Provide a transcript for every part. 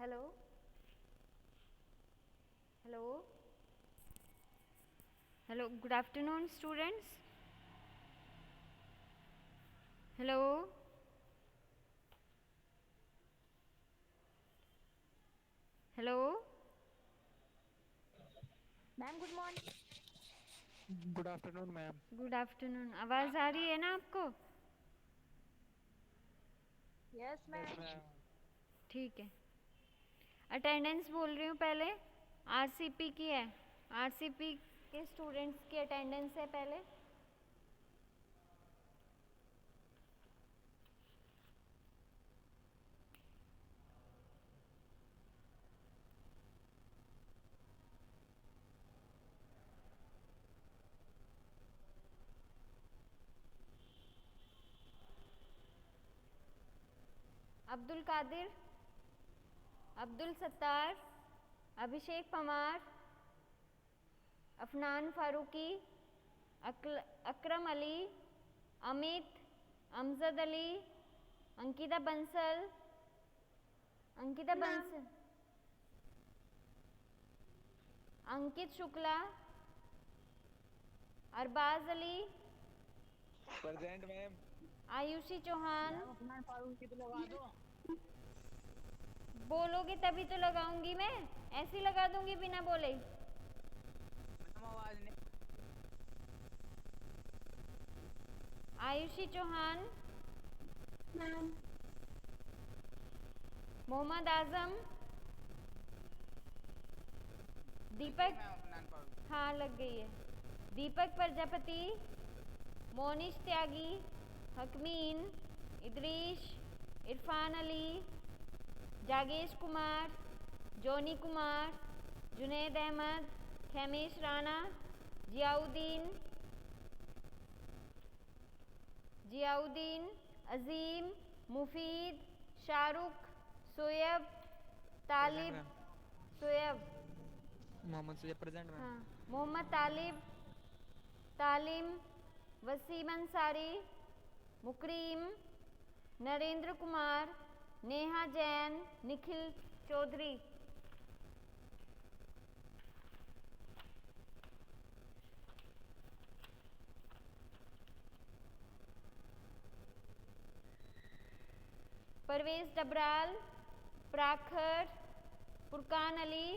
Hello hello hello good afternoon students. Hello hello ma'am good morning. Good afternoon ma'am. Good afternoon. आवाज़ आ रही है ना आपको? Yes yes ma'am. Ma'am. ठीक है। अटेंडेंस बोल रही हूँ पहले। आरसीपी की है, आरसीपी के स्टूडेंट्स की अटेंडेंस है पहले। Abdul Qadir, Abdul Sattar, Abhishek Pawar, Afnan Farooqui, Akram Ali, Amit, Amjad Ali, Ankita Bansal, Ankita Bansal, Ankit Shukla, Arbaz Ali, present ma'am. Ayushi Chauhan. Ma'am अपना फारूक की तो लगा दो। बोलोगे तभी तो लगाऊंगी मैं, ऐसी लगा दूंगी बिना बोले। मैम आवाज नहीं। आयुषी चौहान, मैम मोहम्मद आजम, लग गई दीपक। मैम अपना फारूक। हाँ लग गई है। दीपक प्रजापति, मोनिश त्यागी, हकमीन, इदरीश, इरफान अली, जागेश Kumar, Johnny Kumar, Junaid Ahmed, Khemesh Rana, Ziauddin, Ziauddin, Azeem, Mufeed, Shahrukh, Soyab, present Talib, ma'am. Soyab. Mohammad Sujaib present ma'am. हाँ, Mohammad Talib, Talim, Wasim Ansari, Mukrim, Narendra Kumar, Neha Jain, Nikhil Chaudhary. Parvez Dabral, Prakhar, Furqan Ali,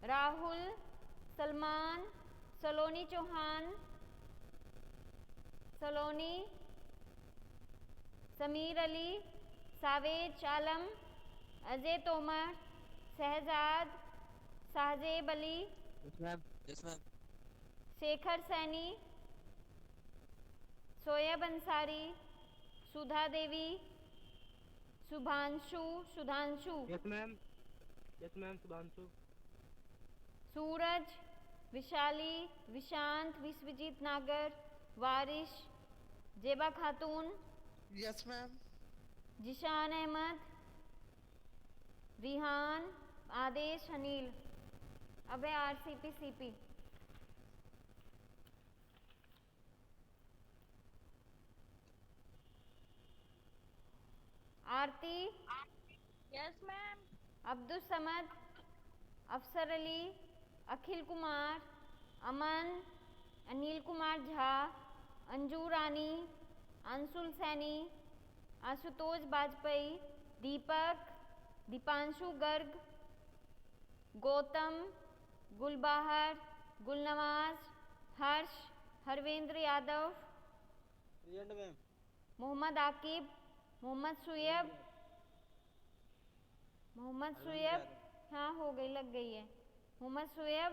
Rahul, Salman, Saloni Chauhan, Saloni, Sameer Ali, Savez Alam, Ajay Tomar, Shahzad, Sahzeb Ali, yes ma'am. Yes ma'am. Shekhar Saini, Soyab Ansari, Sudha Devi, Sudhanshu, yes ma'am. Yes ma'am Sudhanshu. Suraj, Vishali, Vishant, Vishwajeet Nagar, Warish, Zeba Khatoon, yes ma'am. Zeeshan Ahmed, Rihan, Aadesh, Anil. अब है RCP CP. Aarti, yes ma'am. Abdul Samad, Afsar Ali, Akhil Kumar, Aman, Anil Kumar Jha, Anju Rani, Anshul Saini, Ashutosh Bajpai, Deepak, Deepanshu Garg, Gautam, Gulbahar, Gulnawaz, Harsh, Harvendra Yadav, present ma'am. Mohammad Aqib, Mohammad present Suyab, ma'am. Mohammad Harvindra सुयब। Yadav. हाँ हो गई, लग गई है। Mohammad Suyab,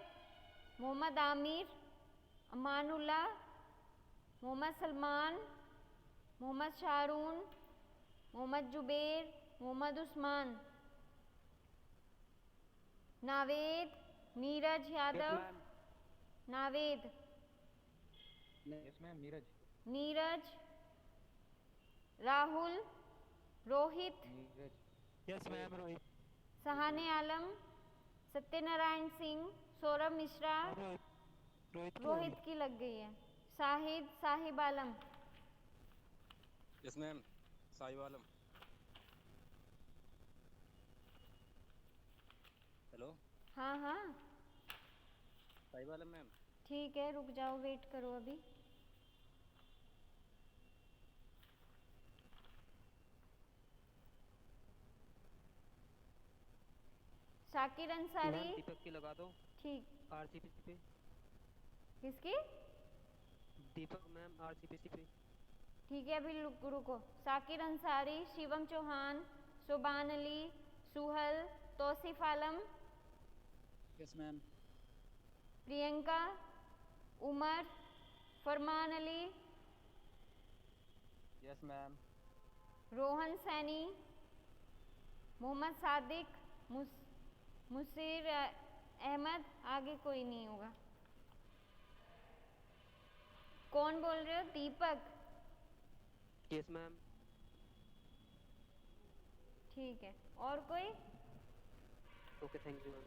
Mohammad Aamir, Amanullah, Mohammad Salman, Mohammad Sharun, Mohammad Zuber, Mohammad Usman, Naved, Neeraj yes Yadav, ma'am. Naved, yes ma'am. Neeraj. Neeraj, Rahul, Rohit, Neeraj. Yes ma'am. Rohit. Sahane Alam, Satyanarayan Singh, Saurabh Mishra. Rohit. Rohit की होगी। रोहित की लग गई है। Sahid, Sahib Alam, yes ma'am. Sahib Alam. Hello हाँ हाँ साई वाला मैम। ठीक है, रुक जाओ, वेट करो अभी। शाकिर अंसारी। मैम दीपक की लगा दो ठीक। आरसीपीसी पे। किसकी? दीपक मैम आरसीपीसी पे। ठीक है, अभी रुको। Shakir Ansari, Shivam Chauhan, Subhan Ali, Suhal, Tausif Alam, yes ma'am. Priyanka, Umar, Farman Ali, yes ma'am. Rohan Saini, Mohammad Sadiq, Musir Ahmed. आगे कोई नहीं होगा। कौन बोल रहे हो? दीपक। Yes ma'am. ठीक है, और कोई? Okay thank you ma'am.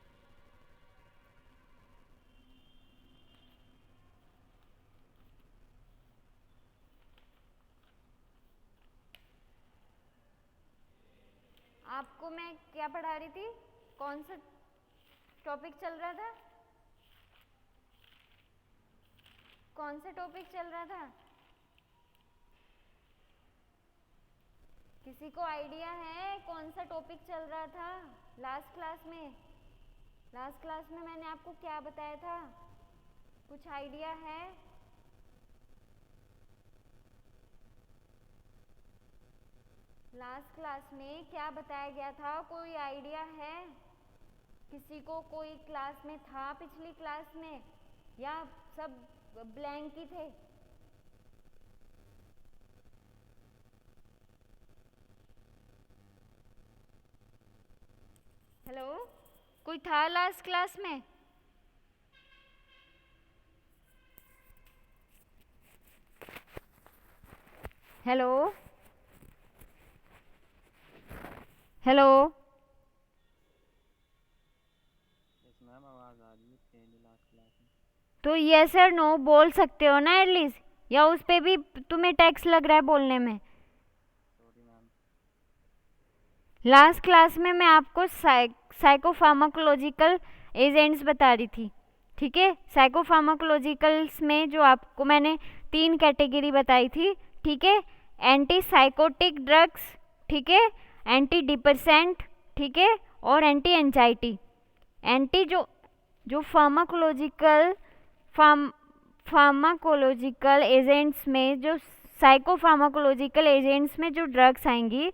आपको मैं क्या पढ़ा रही थी? कौन सा टॉपिक चल रहा था? कौन सा टॉपिक चल रहा था? किसी को आइडिया है कौन सा टॉपिक चल रहा था लास्ट क्लास में? लास्ट क्लास में मैंने आपको क्या बताया था? कुछ आइडिया है? लास्ट क्लास में क्या बताया गया था? कोई आइडिया है किसी को? कोई क्लास में था पिछली क्लास में, या सब ब्लैंक ही थे? हेलो, कोई था लास्ट क्लास में? Hello hello. यस मैम आवाज़ आ रही है लास्ट क्लास में। तो यस और नो बोल सकते हो ना एटलीस्ट, या उस पे भी तुम्हें टैक्स लग रहा है बोलने में? Sorry ma'am. लास्ट क्लास में मैं आपको साइकोफार्माकोलॉजिकल एजेंट्स बता रही थी, ठीक है? साइकोफार्माकोलॉजिकल्स में जो आपको मैंने 3 कैटेगरी बताई थी, ठीक है? एंटी साइकोटिक ड्रग्स, ठीक है? एंटी डिप्रेसेंट, ठीक है? और एंटी एंजाइटी। एंटी जो फार्माकोलॉजिकल एजेंट्स में, जो साइकोफार्माकोलॉजिकल एजेंट्स में जो ड्रग्स आएंगी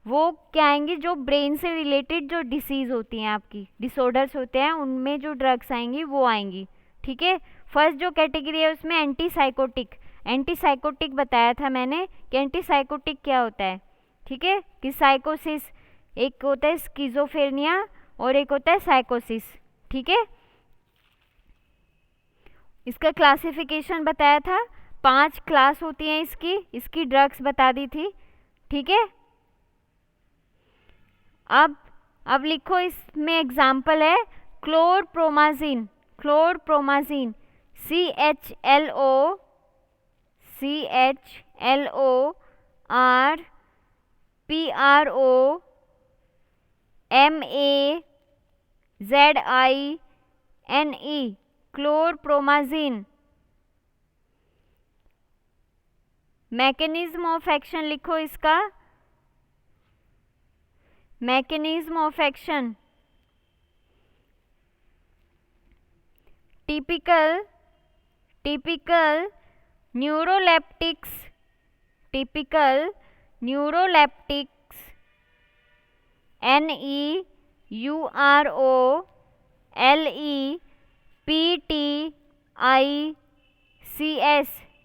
वो क्या आएंगी? जो ब्रेन से रिलेटेड जो डिसीज़ होती हैं, आपकी डिसऑर्डर्स होते हैं, उनमें जो ड्रग्स आएंगी वो आएंगी, ठीक है? फर्स्ट जो कैटेगरी है उसमें एंटी साइकोटिक बताया था मैंने कि एंटी साइकोटिक क्या होता है, ठीक है? कि साइकोसिस, एक होता है स्किज़ोफ्रेनिया और एक होता है साइकोसिस, ठीक है? इसका क्लासिफिकेशन बताया था, 5 क्लास होती हैं इसकी ड्रग्स बता दी थी, ठीक है? अब लिखो, इसमें एग्जाम्पल है क्लोरप्रोमाजिन, CHLORPROMAZINE, क्लोरप्रोमाजिन। मैकेनिज्म ऑफ एक्शन लिखो इसका, mechanism of action. Typical neuroleptics, NEUROLEPTICS,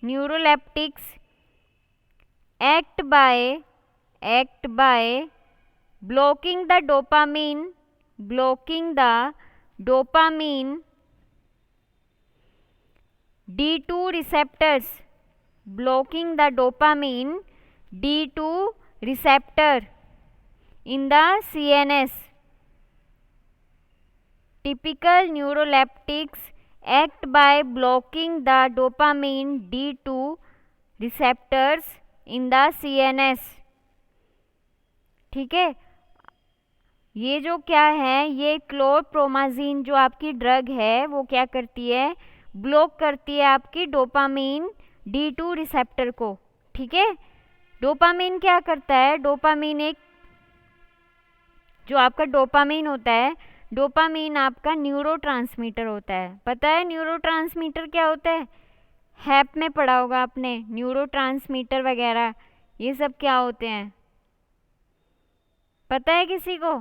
neuroleptics act by blocking the dopamine D2 receptors, in the CNS. Typical neuroleptics act by blocking the dopamine D2 receptors in the CNS, ठीक है? ये जो क्या है, ये chlorpromazine जो आपकी ड्रग है वो क्या करती है, ब्लॉक करती है आपकी डोपामीन D2 रिसेप्टर को। ठीक है, डोपामीन क्या करता है, डोपामीन एक जो आपका डोपामीन होता है, डोपामीन आपका न्यूरोट्रांसमीटर होता है। पता है न्यूरोट्रांसमीटर क्या होता है, हैप में पढ़ा होगा आपने, न्यूरोट्रांसमीटर वगैरह ये सब क्या होते हैं, पता है किसी को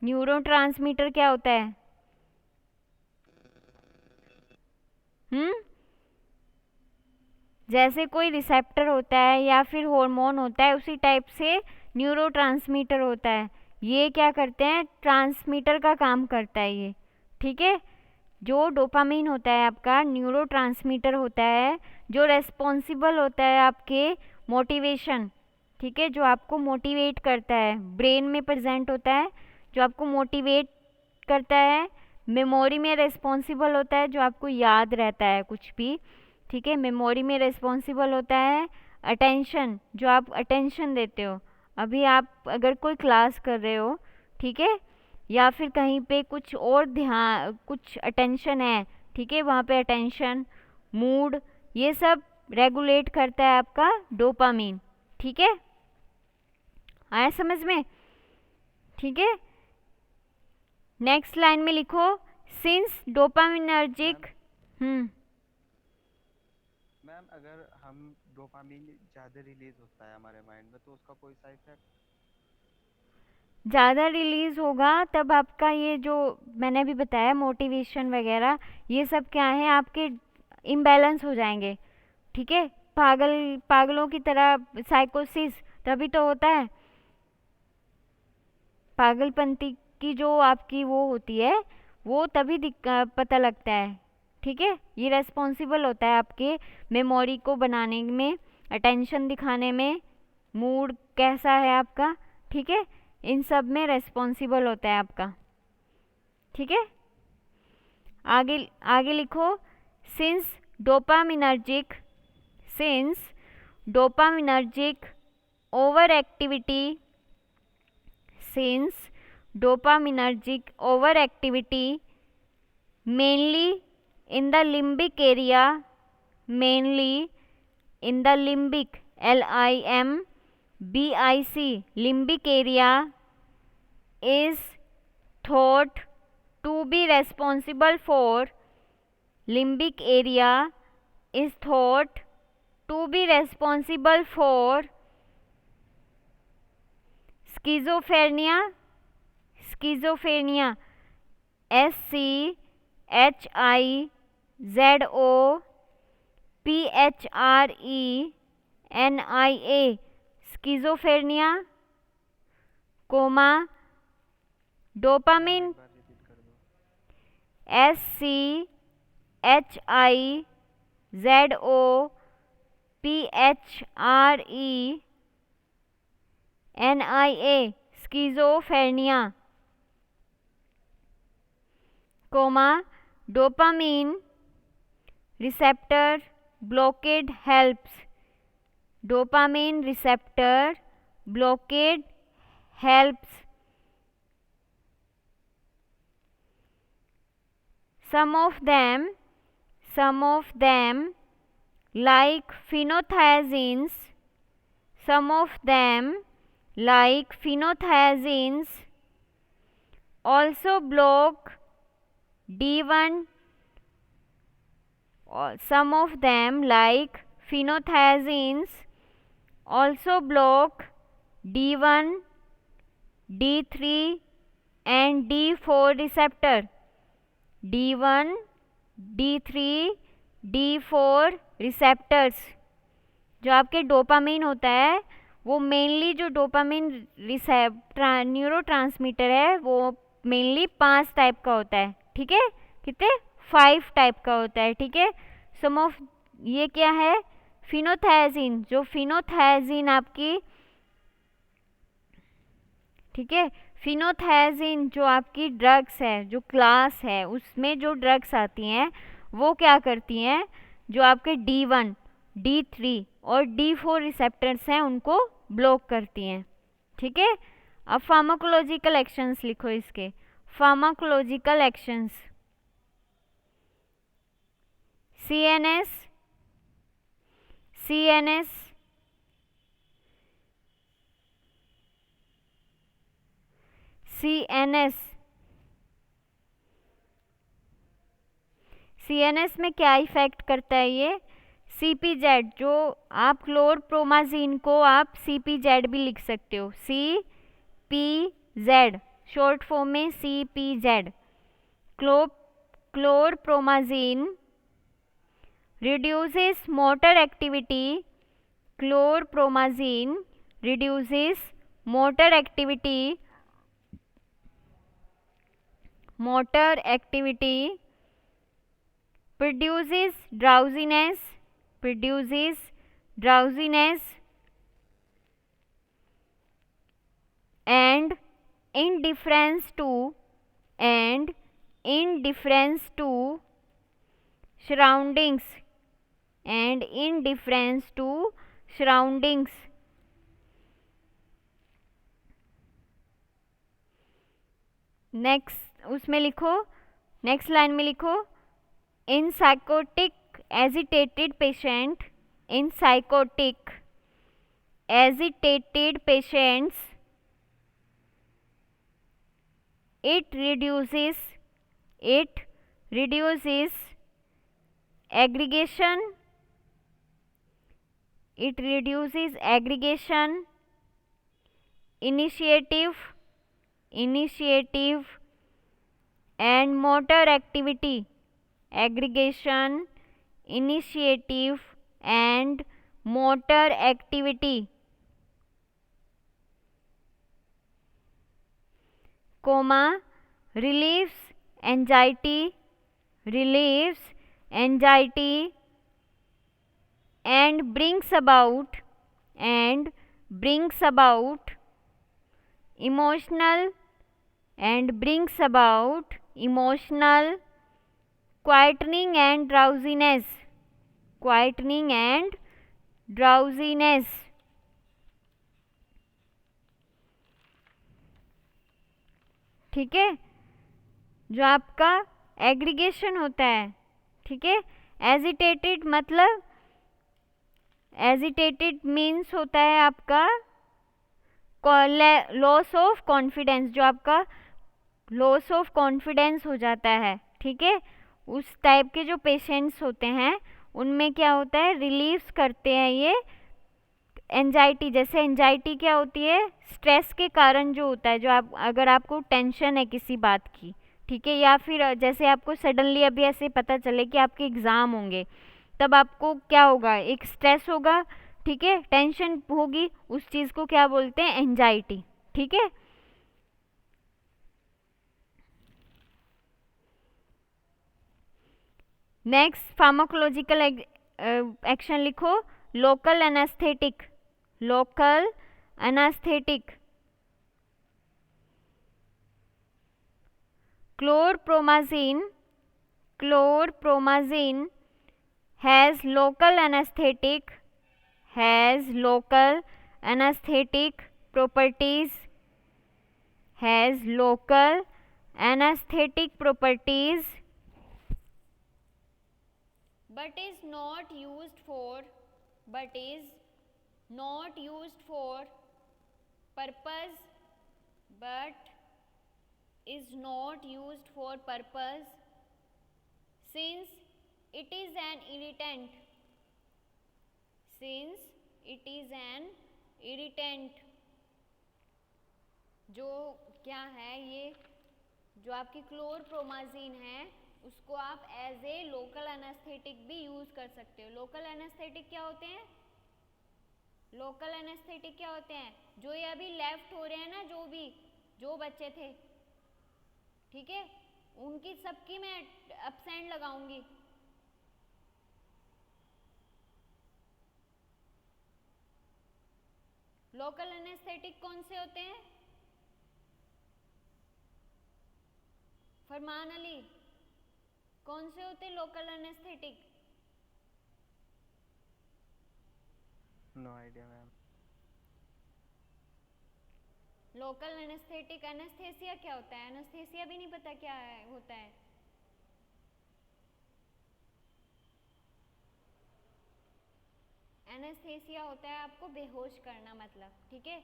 न्यूरोट्रांसमीटर क्या होता है? जैसे कोई रिसेप्टर होता है या फिर हार्मोन होता है, उसी टाइप से न्यूरोट्रांसमीटर होता है। ये क्या करते हैं, ट्रांसमीटर का काम करता है ये। ठीक है, जो डोपामीन होता है आपका न्यूरोट्रांसमीटर होता है, जो रेस्पॉन्सिबल होता है आपके मोटिवेशन। ठीक है, जो आपको मोटिवेट करता है, ब्रेन में प्रेजेंट होता है, जो आपको मोटिवेट करता है। मेमोरी में रेस्पॉन्सिबल होता है, जो आपको याद रहता है कुछ भी। ठीक है, मेमोरी में रेस्पॉन्सिबल होता है। अटेंशन, जो आप अटेंशन देते हो, अभी आप अगर कोई क्लास कर रहे हो, ठीक है, या फिर कहीं पे कुछ और ध्यान, कुछ अटेंशन है, ठीक है, वहाँ पे अटेंशन, मूड, ये सब रेगुलेट करता है आपका डोपामीन। ठीक है, आया समझ में? ठीक है, नेक्स्ट लाइन में लिखो, सिंस डोपामिनर्जिक। मैम अगर हम डोपामीन ज़्यादा रिलीज होता है हमारे माइंड में तो उसका कोई साइड इफेक्ट? ज़्यादा रिलीज होगा तब आपका ये जो मैंने अभी बताया मोटिवेशन वगैरह, ये सब क्या है आपके इम्बैलेंस हो जाएंगे। ठीक है, पागलों की तरह साइकोसिस तभी तो होता है, पागलपंती की जो आपकी वो होती है वो तभी पता लगता है। ठीक है, ये रेस्पॉन्सिबल होता है आपके मेमोरी को बनाने में, अटेंशन दिखाने में, मूड कैसा है आपका, ठीक है, इन सब में रेस्पॉन्सिबल होता है आपका। ठीक है, आगे आगे लिखो, since dopaminergic over activity, since dopaminergic overactivity mainly in the limbic area, limbic area is thought to be responsible for schizophrenia, schizophrenia, schizophrenia, comma dopamine, एक बार रिपीट कर दो। schizophrenia, schizophrenia, comma dopamine receptor blockade helps, dopamine receptor blockade helps. Some of them like phenothiazines, also block D1. Some of them like phenothiazines also block D1, D3 and D4 receptor. D1, D3, D4 receptors. जो आपके dopamine होता है वो mainly जो dopamine neurotransmitter है वो mainly 5 type का होता है। ठीक है, कितने 5 टाइप का होता है। ठीक है, सम ऑफ ये क्या है, फिनोथायाजीन, जो फिनोथायाजीन आपकी, ठीक है, फिनोथायाजीन जो आपकी ड्रग्स है, जो क्लास है उसमें जो ड्रग्स आती हैं वो क्या करती हैं, जो आपके D1, D3 और D4 रिसेप्टर्स हैं उनको ब्लॉक करती हैं। ठीक है, अब फार्माकोलॉजिकल एक्शंस लिखो इसके, pharmacological actions, CNS, CNS, CNS, CNS में क्या इफेक्ट करता है ये, CPZ, जो आप क्लोरप्रोमाजीन को आप CPZ भी लिख सकते हो, CPZ शॉर्ट फॉर्म में CPZ, chlorpromazine reduces motor activity, chlorpromazine reduces motor activity, produces drowsiness, and indifference to surroundings, next उसमें लिखो, नेक्स्ट लाइन में लिखो, in psychotic agitated patient, in psychotic agitated patients it reduces aggregation, initiative and motor activity, aggregation, initiative and motor activity, comma, relieves anxiety and brings about emotional quietening and drowsiness, ठीक है, जो आपका aggregation होता है, ठीक है। Agitated मतलब, agitated means होता है आपका लॉस ऑफ कॉन्फिडेंस, जो आपका लॉस ऑफ कॉन्फिडेंस हो जाता है, ठीक है। उस टाइप के जो पेशेंट्स होते हैं उनमें क्या होता है, रिलीव्स करते हैं ये एंजाइटी। जैसे एंजाइटी क्या होती है, स्ट्रेस के कारण जो होता है, जो आप अगर आपको टेंशन है किसी बात की, ठीक है, या फिर जैसे आपको सडनली अभी ऐसे पता चले कि आपके एग्ज़ाम होंगे, तब आपको क्या होगा, एक स्ट्रेस होगा, ठीक है, टेंशन होगी, उस चीज़ को क्या बोलते हैं, एंजाइटी, ठीक है। नेक्स्ट फार्माकोलॉजिकल एक्शन लिखो, local anaesthetic, chlorpromazine has local anesthetic properties, but is not used for purpose, since it is an irritant, जो क्या है ये, जो आपकी क्लोरप्रोमाजीन है उसको आप एज ए लोकल एनेस्थेटिक भी यूज कर सकते हो। लोकल एनेस्थेटिक क्या होते हैं, जो ये अभी लेफ्ट हो रहे हैं ना, जो बच्चे थे, ठीक है, उनकी सबकी मैं एब्सेंट लगाऊंगी। लोकल एनेस्थेटिक कौन से होते हैं, फरमान अली, कौन से होते हैं local anaesthetic? No idea ma'am. Local anaesthetic, anaesthesia क्या होता है? एनेस्थेसिया भी नहीं पता क्या होता है? एनेस्थेसिया होता है आपको बेहोश करना, मतलब, ठीक है।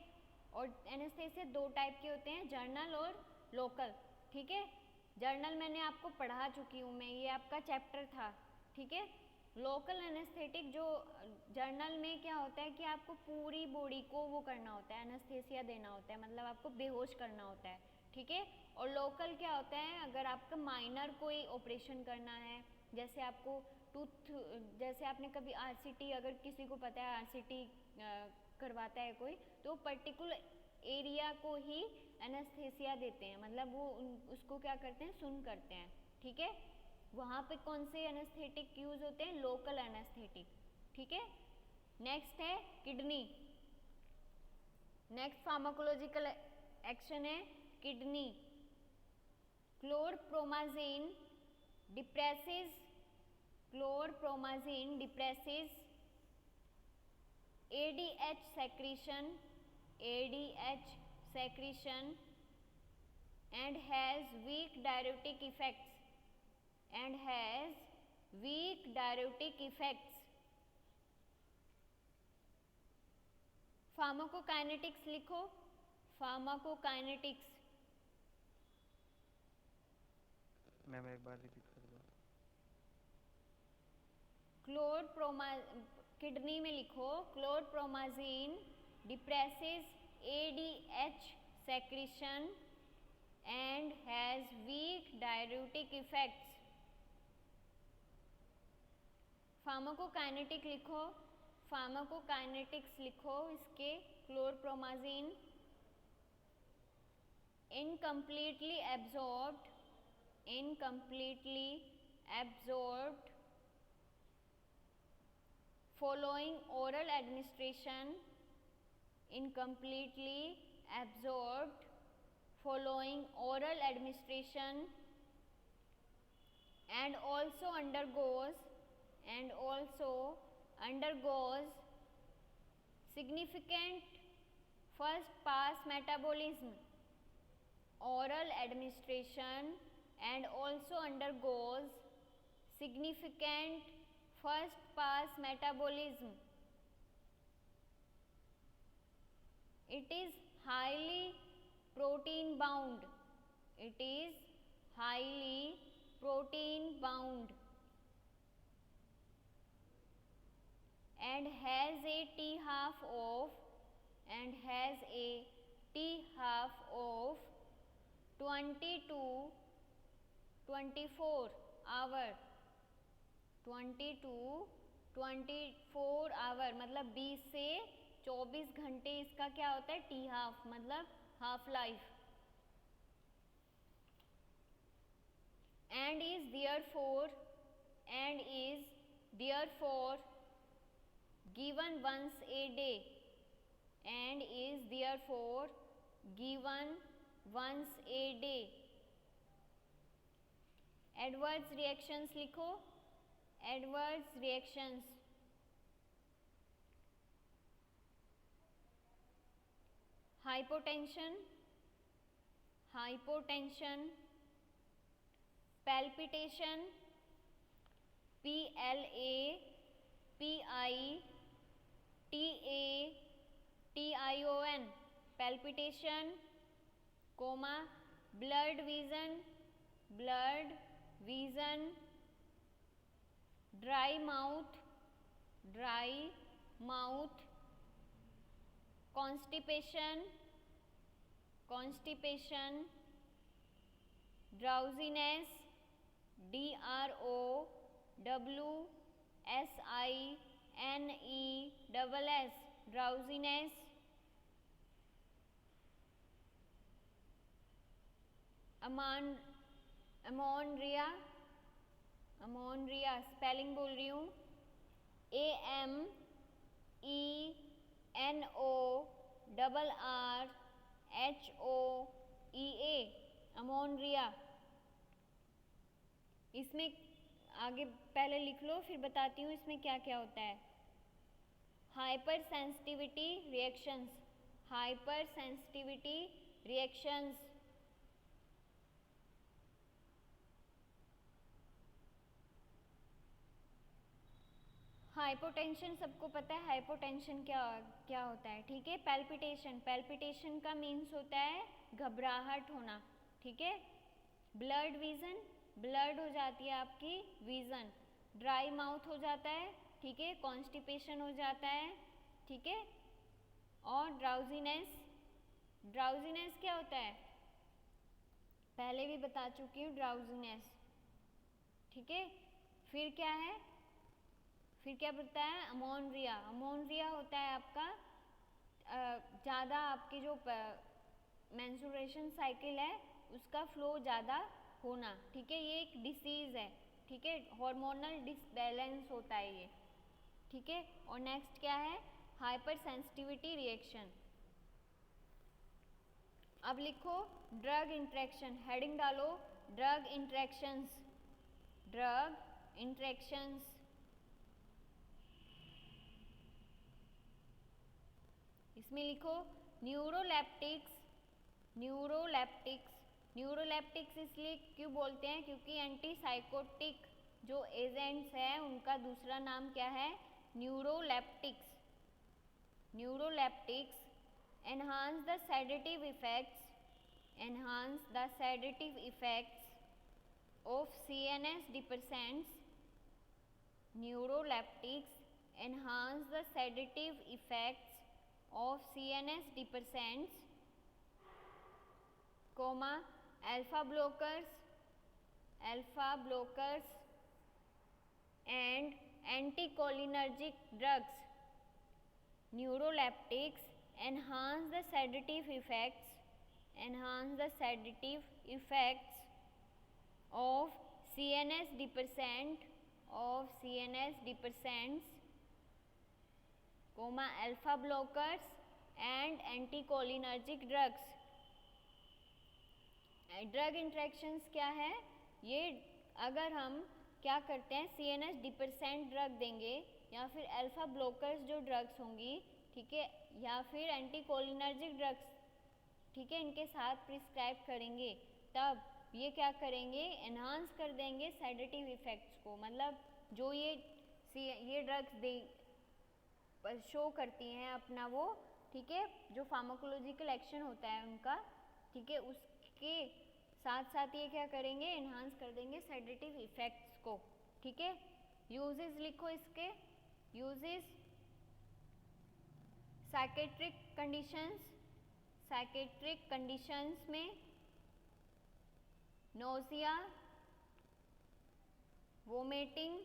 और एनेस्थेसिया दो टाइप के होते हैं, जर्नल और लोकल, ठीक है। जर्नल मैंने आपको पढ़ा चुकी हूँ मैं, ये आपका चैप्टर था, ठीक है। लोकल एनेस्थेटिक जो जर्नल में क्या होता है कि आपको पूरी बॉडी को वो करना होता है, एनेस्थेसिया देना होता है, मतलब आपको बेहोश करना होता है, ठीक है। और लोकल क्या होता है, अगर आपका माइनर कोई ऑपरेशन करना है, जैसे आपको टूथ, जैसे आपने कभी आरसीटी, अगर किसी को पता है आरसीटी करवाता है कोई, तो पर्टिकुलर एरिया को ही एनेस्थेसिया देते हैं, मतलब वो उसको क्या करते हैं, सुन करते हैं, ठीक है। वहाँ पे कौन से एनेस्थेटिक यूज होते हैं? लोकल एनेस्थेटिक, ठीक है। नेक्स्ट है किडनी। नेक्स्ट फार्माकोलॉजिकल एक्शन है kidney. Chlorpromazine depresses, chlorpromazine depresses ADH secretion, ADH secretion and has weak diuretic effects, and has weak diuretic effects. Pharmacokinetics लिखो, फार्माकोकाइनेटिक्स। मैम एक बार repeat कर दो। क्लोरप्रोमा, किडनी में लिखो, chlorpromazine depresses ADH secretion and has weak diuretic effects. Pharmacokinetic लिखो, pharmacokinetics लिखो इसके, chlorpromazine incompletely absorbed, incompletely absorbed following oral administration, incompletely absorbed following oral administration, and also undergoes significant first pass metabolism. Oral administration and also undergoes significant first pass metabolism. It is highly protein bound, it is highly protein bound and has a T half of 20 to 24 hour, 20 to 24 hour, मतलब 20 से 24 घंटे इसका क्या होता है? T half, मतलब half life. and is therefore given once a day, and is therefore given once a day. Adverse reactions लिखो, adverse reactions, hypotension, palpitation, PLAPITATION, palpitation, blood vision, dry mouth, constipation, drowsiness, DROWSINESS, drowsiness, ammonia, spelling बोल रही हूँ, AMENORRHOEA, ammonia. इसमें आगे पहले लिख लो, फिर बताती हूँ इसमें क्या क्या होता है। Hyper sensitivity reactions, hyper sensitivity reactions. Hypotension सबको पता है, हाइपोटेंशन क्या क्या होता है, ठीक है। पैल्पिटेशन, पैल्पिटेशन का मीन्स होता है घबराहट होना, ठीक है। ब्लड विजन, ब्लड हो जाती है आपकी विजन। ड्राई माउथ हो जाता है, ठीक है। कॉन्स्टिपेशन हो जाता है, ठीक है। और ड्राउजीनेस, ड्राउजीनेस क्या होता है, पहले भी बता चुकी हूँ ड्राउजीनेस, ठीक है। फिर क्या है, फिर क्या बोलता है, अमोनिया। अमोनिया होता है आपका ज़्यादा आपकी जो मेंस्ट्रुएशन साइकिल है उसका फ्लो ज़्यादा होना, ठीक है। ये एक डिसीज़ है, ठीक है। हार्मोनल डिसबैलेंस होता है ये, ठीक है। और नेक्स्ट क्या है, हाइपर सेंसिटिविटी रिएक्शन। अब लिखो ड्रग इंट्रैक्शन, हेडिंग डालो ड्रग इंट्रैक्शंस, ड्रग इंट्रैक्शंस। इसमें लिखो न्यूरोलेप्टिक्स, न्यूरोलेप्टिक्स। न्यूरोलेप्टिक्स इसलिए क्यों बोलते हैं, क्योंकि एंटीसाइकोटिक जो एजेंट्स हैं उनका दूसरा नाम क्या है, neuroleptics. Neuroleptics enhance the sedative effects, enhance the sedative effects of CNS depressants. Neuroleptics enhance the sedative effects of CNS depressants, comma alpha blockers, alpha blockers and anticholinergic drugs. Neuroleptics enhance the sedative effects, enhance the sedative effects of CNS depressant, of CNS depressants, comma alpha blockers and anticholinergic drugs. Drug interactions क्या है, ये अगर हम क्या करते हैं, CNS depressant drug देंगे या फिर अल्फा ब्लॉकर्स जो ड्रग्स होंगी, ठीक है, या फिर एंटीकोलिनर्जिक ड्रग्स, ठीक है, इनके साथ प्रिस्क्राइब करेंगे, तब ये क्या करेंगे, एनहांस कर देंगे सेडेटिव इफेक्ट्स को। मतलब जो ये ड्रग्स दे शो करती हैं अपना वो, ठीक है, जो फार्माकोलॉजिकल एक्शन होता है उनका, ठीक है, उसके साथ साथ ये क्या करेंगे, एनहांस कर देंगे सेडेटिव इफेक्ट्स को, ठीक है। यूजेस लिखो इसके, uses psychiatric conditions, psychiatric conditions में nausea, vomiting,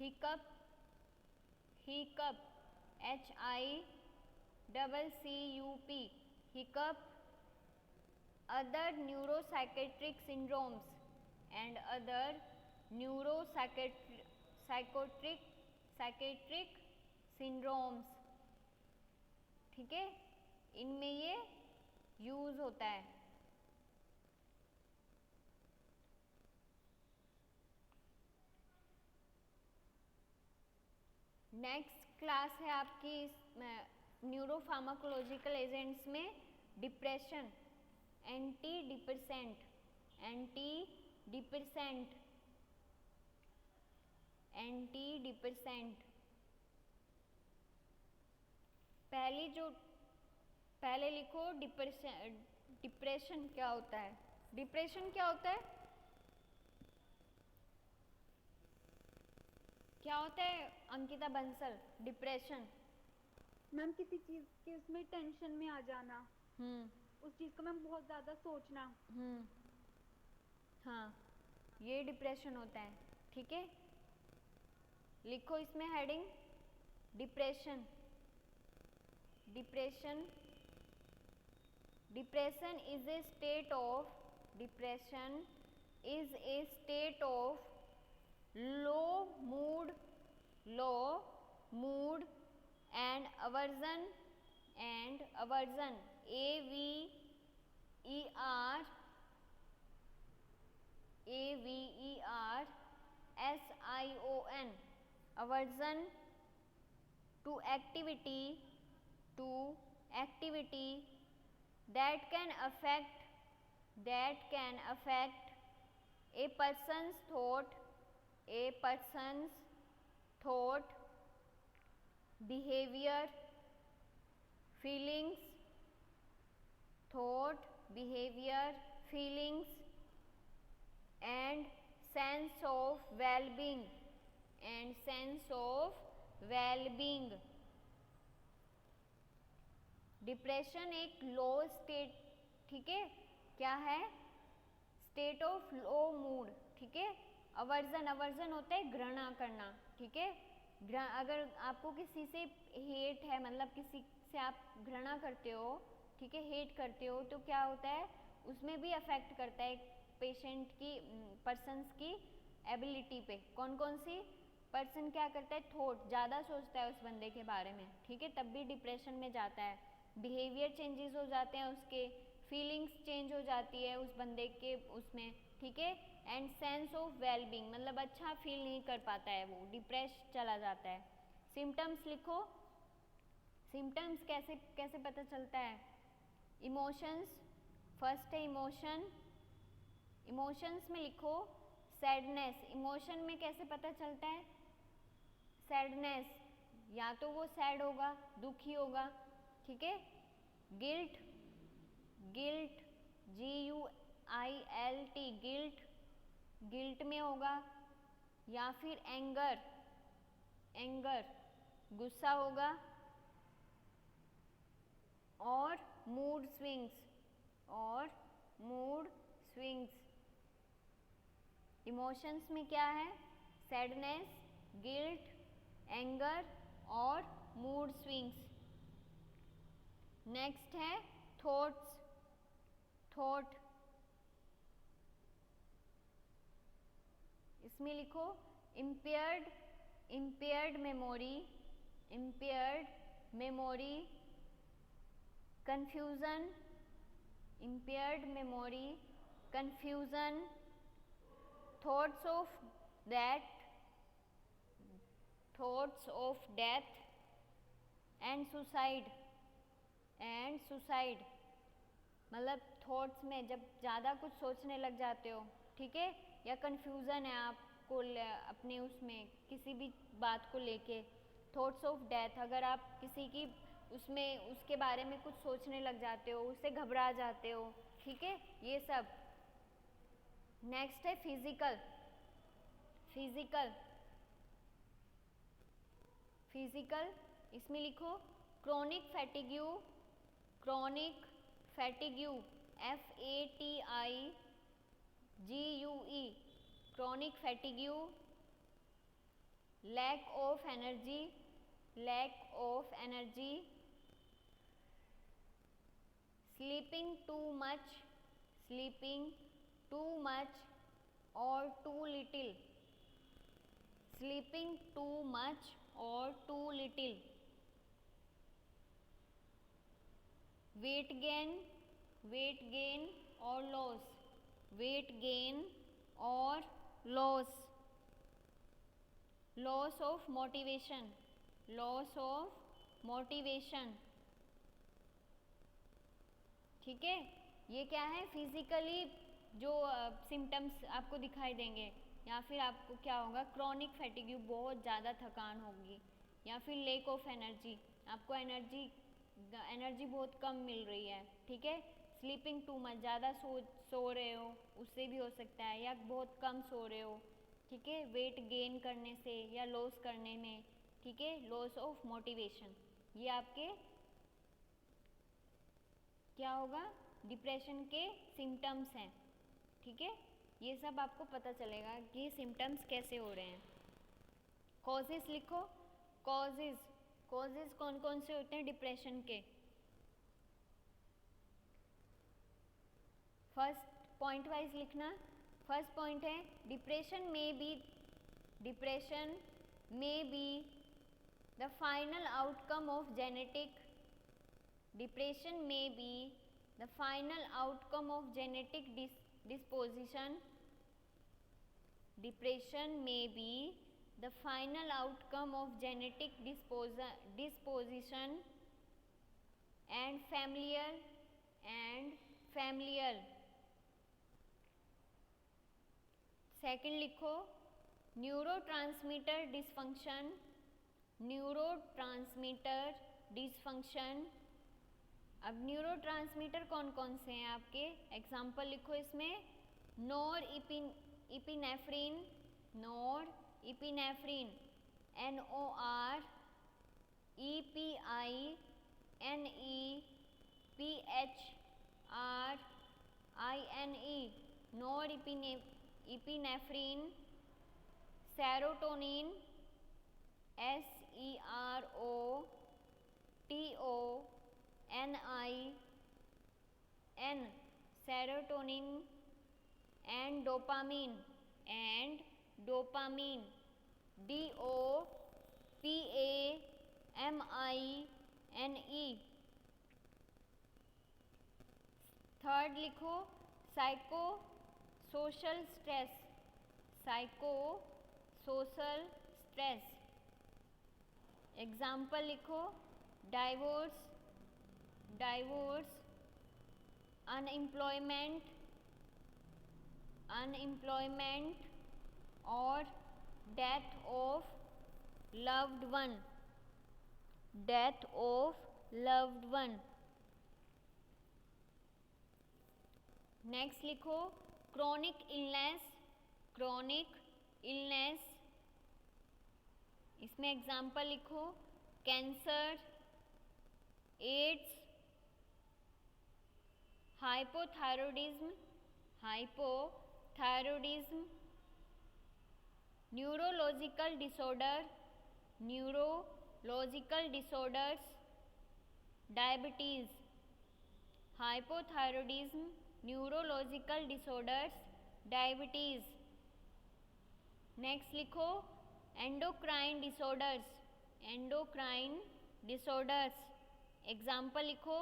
hiccup, hiccup HICCUP, hiccup, other neuropsychiatric syndromes and other neuropsychiatric syndromes, ठीक है, इनमें ये यूज होता है। नेक्स्ट क्लास है आपकी न्यूरोफार्माकोलॉजिकल एजेंट्स में depression, anti depressant, anti depressant, anti depressant. पहले लिखो डिप्रेशन, डिप्रेशन क्या होता है, डिप्रेशन क्या होता है, क्या होता है अंकिता बंसल, डिप्रेशन। मैम किसी चीज के उसमें टेंशन में आ जाना, उस चीज को मैम बहुत ज्यादा सोचना। हाँ, ये डिप्रेशन होता है, ठीक है। लिखो इसमें heading depression, depression, depression is a state of, depression is a state of low mood, low mood and aversion, and aversion, AVERSION, aversion to activity, to activity that can affect a person's thought, behavior, feelings, and sense of well-being, depression एक लो state, ठीक है, क्या है, state of low mood, ठीक है। Aversion होता है घृणा करना, ठीक है। अगर आपको किसी से हेट है, मतलब किसी से आप घृणा करते हो, ठीक है, हेट करते हो, तो क्या होता है, उसमें भी अफेक्ट करता है पेशेंट की, पर्सन्स की एबिलिटी पे। कौन कौन सी, पर्सन क्या करता है, थॉट ज़्यादा सोचता है उस बंदे के बारे में, ठीक है, तब भी डिप्रेशन में जाता है। बिहेवियर चेंजेस हो जाते हैं उसके, फीलिंग्स चेंज हो जाती है उस बंदे के उसमें, ठीक है। एंड सेंस ऑफ वेलबींग, मतलब अच्छा फील नहीं कर पाता है, वो डिप्रेस चला जाता है। सिम्टम्स लिखो, सिम्टम्स कैसे पता चलता है। इमोशंस, फर्स्ट है इमोशन, इमोशंस में लिखो सैडनेस। इमोशन में कैसे पता चलता है, सैडनेस, या तो वो सैड होगा, दुखी होगा, ठीक है। गिल्ट, GUILT, गिल्ट में होगा, या फिर एंगर, गुस्सा होगा, और मूड स्विंग्स, इमोशंस में क्या है, सैडनेस, गिल्ट, एंगर और मूड स्विंग्स। नेक्स्ट है थॉट, इसमें लिखो impaired memory, confusion, thoughts of death and suicide, मतलब थॉट्स में जब ज़्यादा कुछ सोचने लग जाते हो, ठीक है, या कन्फ्यूज़न है आपको अपने उसमें किसी भी बात को लेके, थॉट्स ऑफ डेथ, अगर आप किसी की उसमें उसके बारे में कुछ सोचने लग जाते हो, उससे घबरा जाते हो, ठीक है, ये सब। नेक्स्ट है फिजिकल, इसमें लिखो chronic fatigue, FATIGUE, chronic fatigue, lack of energy, sleeping too much or too little, weight gain or loss, loss of motivation, ठीक है। ये क्या है, फिजिकली जो सिम्टम्स आपको दिखाई देंगे, या फिर आपको क्या होगा, क्रोनिक फैटिग्यू, बहुत ज़्यादा थकान होगी, या फिर लेक ऑफ एनर्जी, आपको एनर्जी बहुत कम मिल रही है, ठीक है। स्लीपिंग टू मच, ज़्यादा सो रहे हो, उससे भी हो सकता है, या बहुत कम सो रहे हो, ठीक है, वेट गेन करने से या लॉस करने में, ठीक है, लॉस ऑफ मोटिवेशन, ये आपके क्या होगा, डिप्रेशन के सिम्टम्स हैं, ठीक है। ये सब आपको पता चलेगा कि सिम्टम्स कैसे हो रहे हैं। कॉजेज़ लिखो, कॉजेज़ कौन कौन से होते हैं डिप्रेशन के। फर्स्ट पॉइंट वाइज लिखना। फर्स्ट पॉइंट है डिप्रेशन में be the final outcome of genetic, depression में be the final outcome of genetic disposition, depression may be the final outcome of genetic disposition and familiar and familiar. Second लिखो neurotransmitter dysfunction, neurotransmitter dysfunction. अब neurotransmitter कौन कौन से हैं आपके, example लिखो इसमें, norepinephrine, norepinephrine, NOR EPINEPHRINE, norepinephrine. Serotonin, SEROTONIN, serotonin. And dopamine, DOPAMINE। Third लिखो psychosocial stress, psychosocial stress. Example लिखो डाइवोर्स, डाइवोर्स, अनएम्प्लॉयमेंट, अनएम्प्लॉयमेंट और death of loved one, death of loved one. Next लिखो chronic illness, chronic illness. इसमें example लिखो cancer, AIDS, hypothyroidism, hypothyroidism, neurological disorder, neurological disorders, diabetes. Hypothyroidism, neurological disorders, diabetes. Next लिखो endocrine disorders, endocrine disorders. Example लिखो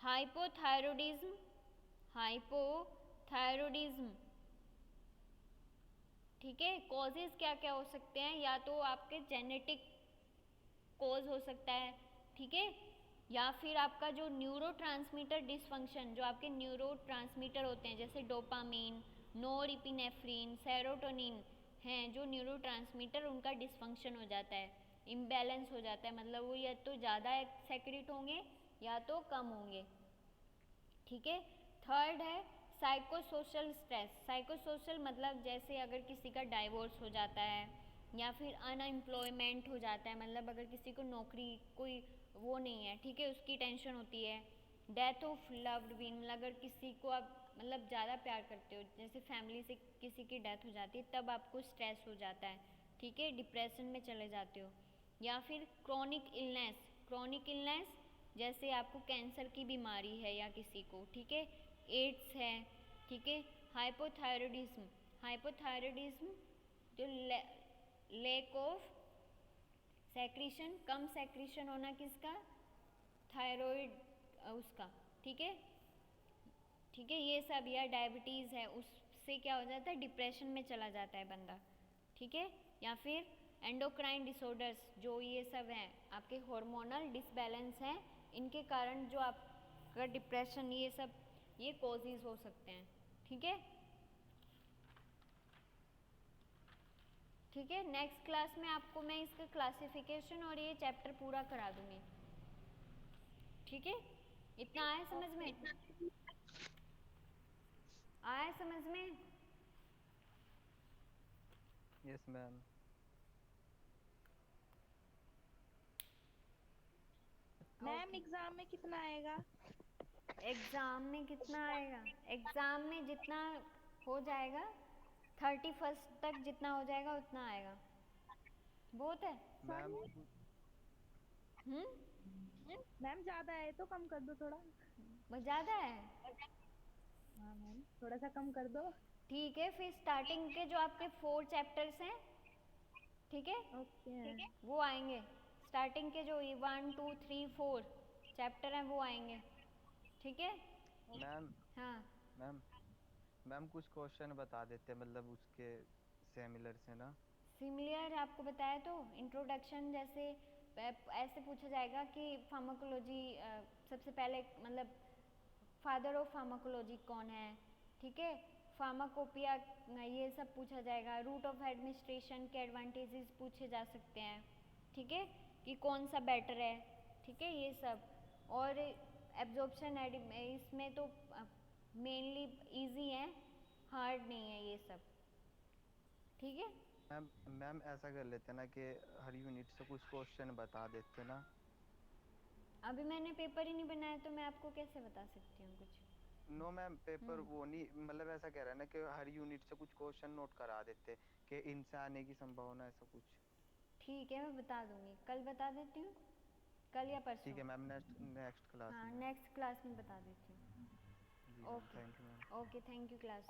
hypothyroidism, hypothyroidism. ठीक है, causes क्या क्या हो सकते हैं, या तो आपके जेनेटिक कॉज हो सकता है, ठीक है, या फिर आपका जो न्यूरोट्रांसमीटर डिसफंक्शन, जो आपके न्यूरोट्रांसमीटर होते हैं जैसे डोपामीन, नोरइपिनेफ्रिन, सेरोटोनिन हैं, जो न्यूरोट्रांसमीटर उनका डिसफंक्शन हो जाता है, इम्बैलेंस हो जाता है, मतलब वो या तो ज़्यादा सेक्रेट होंगे या तो कम होंगे। ठीक है। थर्ड है साइकोसोशल स्ट्रेस। साइकोसोशल मतलब जैसे अगर किसी का डाइवोर्स हो जाता है या फिर अनएम्प्लॉयमेंट हो जाता है, मतलब अगर किसी को नौकरी कोई वो नहीं है, ठीक है, उसकी टेंशन होती है। डेथ ऑफ लव्ड वन, अगर किसी को आप मतलब ज़्यादा प्यार करते हो, जैसे फैमिली से किसी की डेथ हो जाती है, तब आपको स्ट्रेस हो जाता है, ठीक है, डिप्रेशन में चले जाते हो। या फिर क्रोनिक इलनेस, क्रोनिक इलनेस जैसे आपको कैंसर की बीमारी है या किसी को, ठीक है, एड्स है, ठीक है। हाइपोथायरॉयडिज्म, हाइपोथायरॉयडिज्म जो लैक ऑफ सेक्रीशन, कम सेक्रीशन होना किसका, थायराइड उसका, ठीक है, ठीक है, ये सब। या डायबिटीज़ है, उससे क्या हो जाता है, डिप्रेशन में चला जाता है बंदा, ठीक है। या फिर एंडोक्राइन डिसऑर्डर्स, जो ये सब हैं आपके हार्मोनल डिसबैलेंस हैं, इनके कारण जो आपका डिप्रेशन, ये सब ये कॉजेज हो सकते हैं, ठीक है, ठीक है। नेक्स्ट क्लास में आपको मैं इसका क्लासिफिकेशन और ये चैप्टर पूरा करा दूंगी, ठीक है। इतना आया समझ में, आया समझ में? Yes ma'am. मैम एग्जाम में कितना आएगा? एग्ज़ाम में कितना आएगा, एग्ज़ाम में जितना हो जाएगा 31 तक, जितना हो जाएगा उतना आएगा, बहुत है। मैम मैम ज्यादा है तो कम कर दो थोड़ा। वो ज़्यादा है, हाँ मैम थोड़ा सा कम कर दो। ठीक है। फिर स्टार्टिंग के जो आपके 4 चैप्टर्स हैं, ठीक है, ओके वो आएंगे। स्टार्टिंग के जो 1 2 3 4 चैप्टर हैं वो आएंगे, ठीक है। मैम हाँ, मैम मैम कुछ क्वेश्चन बता देते, मतलब उसके सिमिलर से ना। सिमिलर आपको बताया तो, इंट्रोडक्शन जैसे ऐसे पूछा जाएगा कि फार्माकोलॉजी सबसे पहले मतलब फादर ऑफ फार्माकोलॉजी कौन है, ठीक है। फार्माकोपिया ये सब पूछा जाएगा। रूट ऑफ एडमिनिस्ट्रेशन के एडवांटेजेस पूछे जा सकते हैं, ठीक है, कि कौन सा बेटर है, ठीक है, ये सब। और एब्जॉर्प्शन इसमें तो मेनली इजी है, हार्ड नहीं है ये सब, ठीक है। मैम मैम ऐसा कर लेते ना कि हर यूनिट से कुछ क्वेश्चन बता देते ना। अभी मैंने पेपर ही नहीं बनाया तो मैं आपको कैसे बता सकती हूँ कुछ। नो मैम पेपर वो नहीं, मतलब ऐसा कह रहा है ना कि हर यूनिट से कुछ क्वेश्चन नोट करा देते कि इनसे आने की संभावना ऐसा कुछ। ठीक है, मैं बता दूंगी, कल बता देती हूँ, कल या परसों। ठीक है मैम, नेक्स्ट नेक्स्ट क्लास हाँ, में। नेक्स्ट क्लास में बता देती हूँ। जी ma'am, okay thank you ma'am. Okay, thank you class.